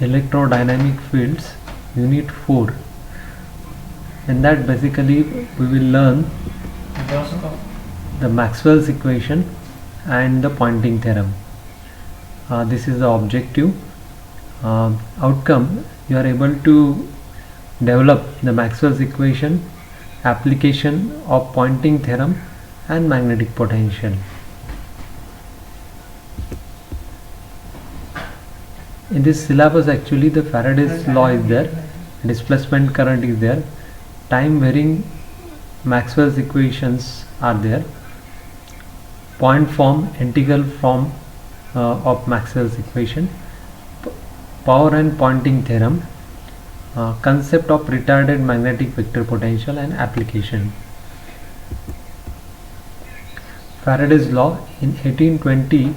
electrodynamic fields, unit 4. In that basically we will learn the Maxwell's equation and the Poynting theorem. This is the objective. Outcome, you are able to develop the Maxwell's equation, application of Poynting theorem and magnetic potential. In this syllabus actually the Faraday's law is there, displacement current is there, time varying Maxwell's equations are there, point form, integral form of Maxwell's equation, power and Poynting theorem, concept of retarded magnetic vector potential and application. Faraday's law in 1820,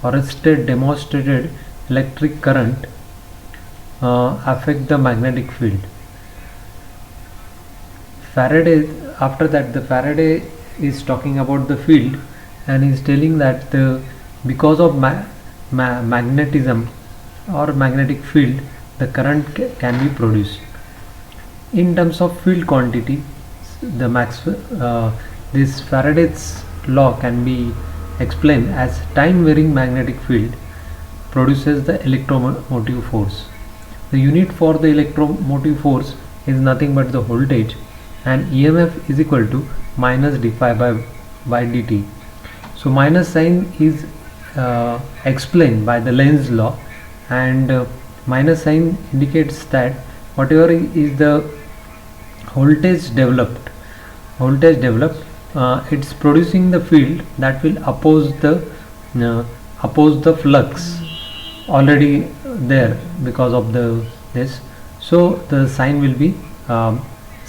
Oersted demonstrated electric current affect the magnetic field. Faraday, after that the Faraday is talking about the field and is telling that because of magnetism or magnetic field the current can be produced. In terms of field quantity, this Faraday's law can be explained as time varying magnetic field produces the electromotive force. The unit for the electromotive force is nothing but the voltage, and EMF is equal to minus d phi by dt. So minus sign is explained by the Lenz's law, and minus sign indicates that whatever is the voltage developed, it's producing the field that will oppose the flux already there because of this. So the sign will be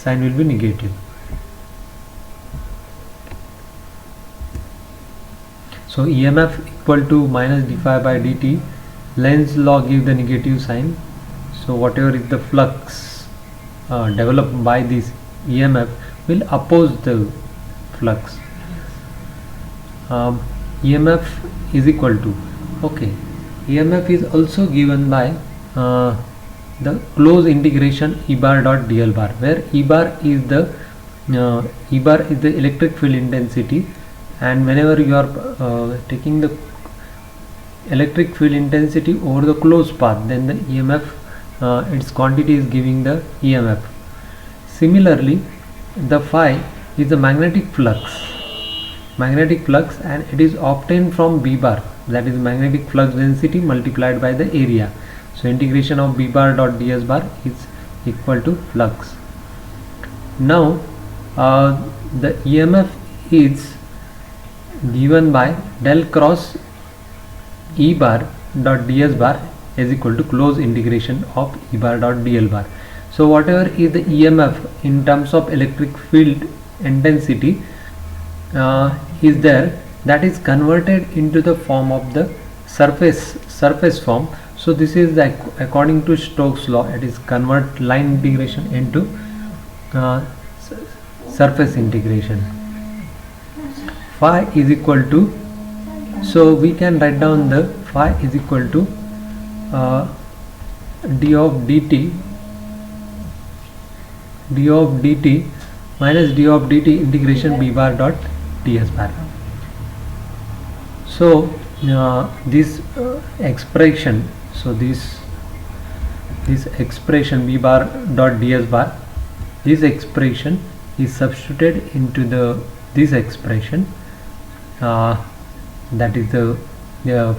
negative. So EMF equal to minus d phi by dt. Lenz's law gives the negative sign. So whatever is the flux developed by this EMF will oppose the flux. EMF is equal to, EMF is also given by the closed integration E bar dot dl bar, where E bar is the electric field intensity, and whenever you are taking the electric field intensity over the closed path, then the EMF, its quantity is giving the EMF. Similarly, the phi is the magnetic flux, and it is obtained from B bar, that is magnetic flux density multiplied by the area. So integration of B bar dot ds bar is equal to flux. Now the EMF is given by del cross E bar dot ds bar is equal to closed integration of E bar dot dl bar. So whatever is the EMF in terms of electric field intensity is there, that is converted into the form of the surface form. So this is the, according to Stokes law, it is convert line integration into surface integration. Phi is equal to, so we can write down the phi is equal to d of dt minus d of dt integration B bar dot ds bar. So this expression, so this expression B bar dot ds bar, this expression is substituted into this expression, that is the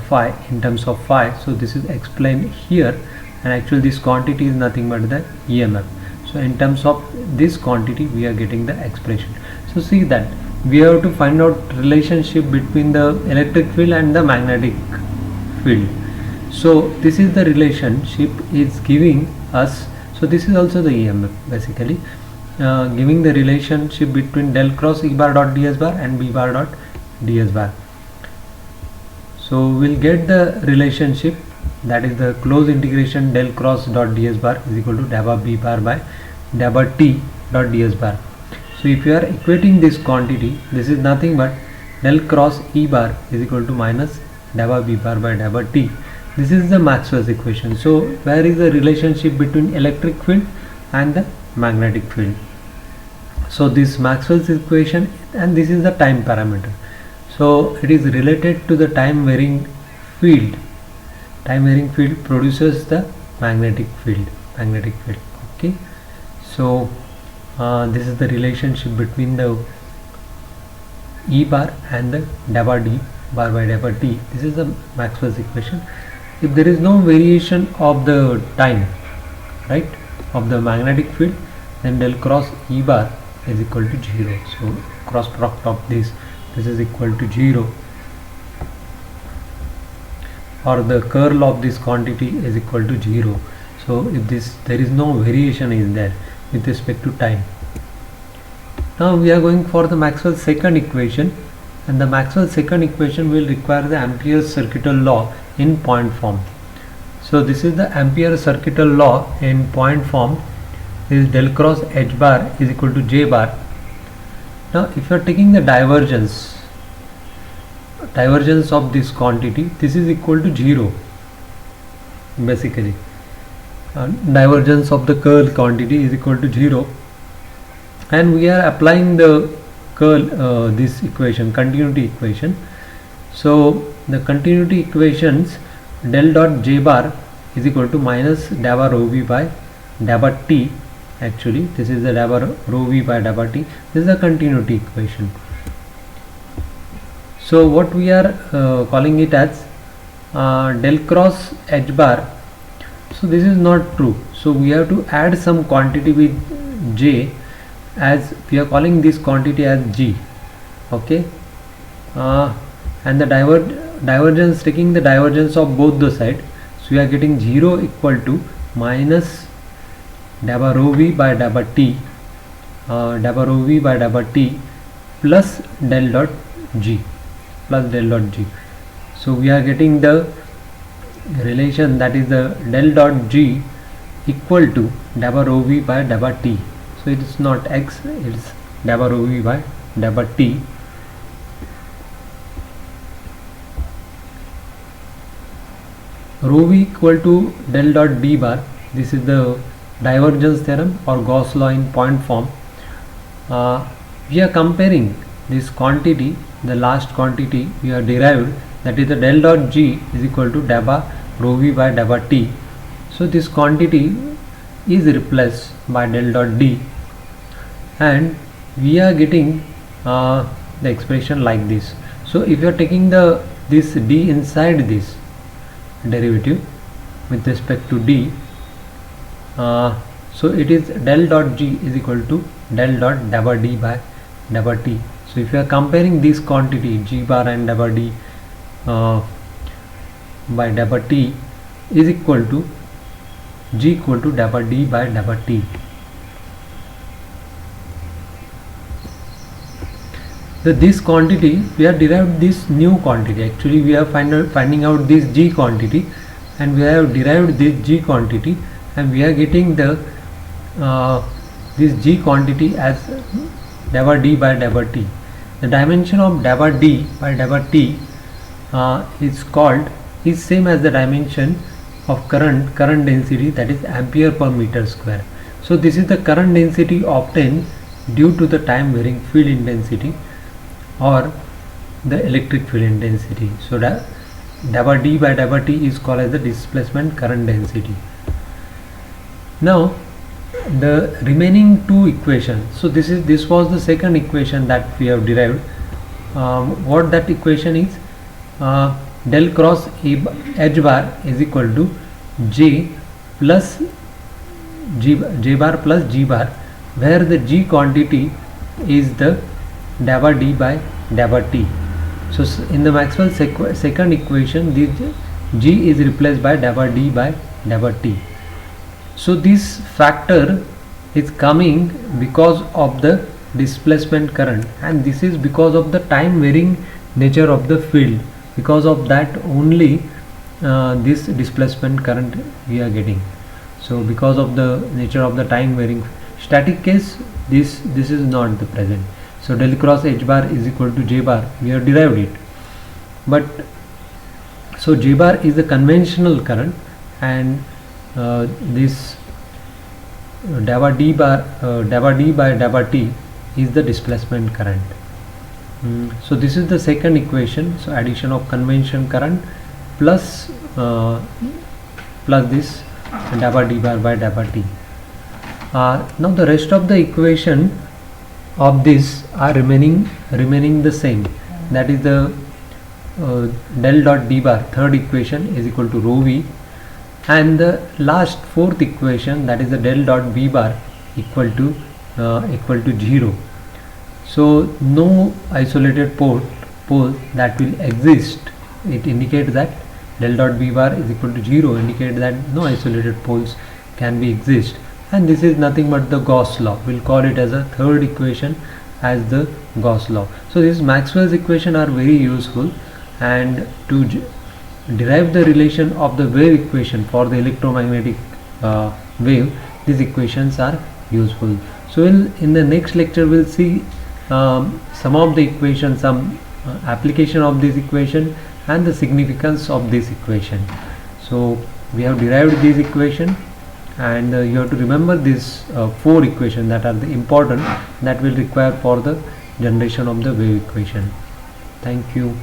phi in terms of phi. So this is explained here, and actually this quantity is nothing but the EMF. So in terms of this quantity we are getting the expression. So see that we have to find out relationship between the electric field and the magnetic field. So this is the relationship is giving us, so this is also the EMF basically, giving the relationship between del cross E bar dot ds bar and B bar dot ds bar. So we'll get the relationship, that is the closed integration del cross dot ds bar is equal to dabba B bar by dabba T dot ds bar. So if you are equating this quantity, this is nothing but del cross E bar is equal to minus dabba B bar by dabba T. This is the Maxwell's equation. So where is the relationship between electric field and the magnetic field? So this Maxwell's equation, and this is the time parameter. So it is related to the time varying field. Time varying field produces the magnetic field. Okay. So this is the relationship between the E bar and the da bar d bar by da bar t. This is the Maxwell's equation. If there is no variation of the time, right, of the magnetic field, then del cross E bar is equal to 0. So cross product of this is equal to 0, or the curl of this quantity is equal to 0. So if there is no variation is there with respect to time. Now we are going for the Maxwell's second equation, and the Maxwell's second equation will require the Ampere's circuital law in point form. So this is the Ampere's circuital law in point form. This is del cross H bar is equal to J bar. Now if you are taking the divergence of this quantity, this is equal to 0 basically. Divergence of the curl quantity is equal to 0, and we are applying the curl this equation, continuity equation. So the continuity equations, del dot J bar is equal to minus da bar rho v by da bar t. Actually this is the da bar rho v by da bar t. This is the continuity equation. So what we are calling it as del cross H bar. So this is not true. So we have to add some quantity with J, as we are calling this quantity as G. Okay. And the divergence, taking the divergence of both the sides, so we are getting 0 equal to minus da bar rho v by da bar t, plus del dot G, So we are getting the relation, that is the del dot G equal to da bar rho v by da bar t. So it is not x, it is da bar rho v by da bar t. Rho v equal to del dot d bar. This is the divergence theorem or Gauss law in point form. We are comparing this quantity, the last quantity we have derived, that is the del dot G is equal to da bar rho v by da bar t. So this quantity is replaced by del dot d, and we are getting the expression like this. So if you are taking this d inside this derivative with respect to d, so it is del dot G is equal to del dot da bar d by da bar t. So if you are comparing this quantity G bar and da bar d by da bar t is equal to G equal to da bar d by da bar t. This quantity, we have derived this new quantity. Actually we are finding out this G quantity, and we have derived this G quantity, and we are getting the this G quantity as da bar d by da bar t. The dimension of da bar d by da bar t is same as the dimension of current density, that is ampere per meter square. So this is the current density obtained due to the time varying field intensity or the electric field intensity. So da bar d by da bar t is called as the displacement current density. Now the remaining two equations, so this was the second equation that we have derived. What that equation is, del cross H bar is equal to J plus J bar plus G bar, where the G quantity is the da bar d by da bar t. So in the Maxwell second equation, this G is replaced by da bar d by da bar t. So this factor is coming because of the displacement current, and this is because of the time varying nature of the field. Because of that only this displacement current we are getting. So because of the nature of the time varying static case, this is not the present. So del cross H bar is equal to J bar, we have derived it. But So J bar is the conventional current, and this delta d by delta t is the displacement current. So this is the second equation. So addition of convention current plus this delta d bar by delta t. Now the rest of the equation of this are remaining the same. That is the del dot d bar, third equation, is equal to rho v, and the last fourth equation, that is the del dot v bar, equal to 0. So no isolated pole that will exist. It indicates that del dot v bar is equal to 0, indicate that no isolated poles can be exist, and this is nothing but the Gauss law. We'll call it as a third equation as the Gauss law. So these Maxwell's equations are very useful, and to derive the relation of the wave equation for the electromagnetic wave, these equations are useful. So in the next lecture we'll see some of the equations, some application of this equation and the significance of this equation. So we have derived this equation, and you have to remember these 4 equations that are the important, that will require for the generation of the wave equation. Thank you.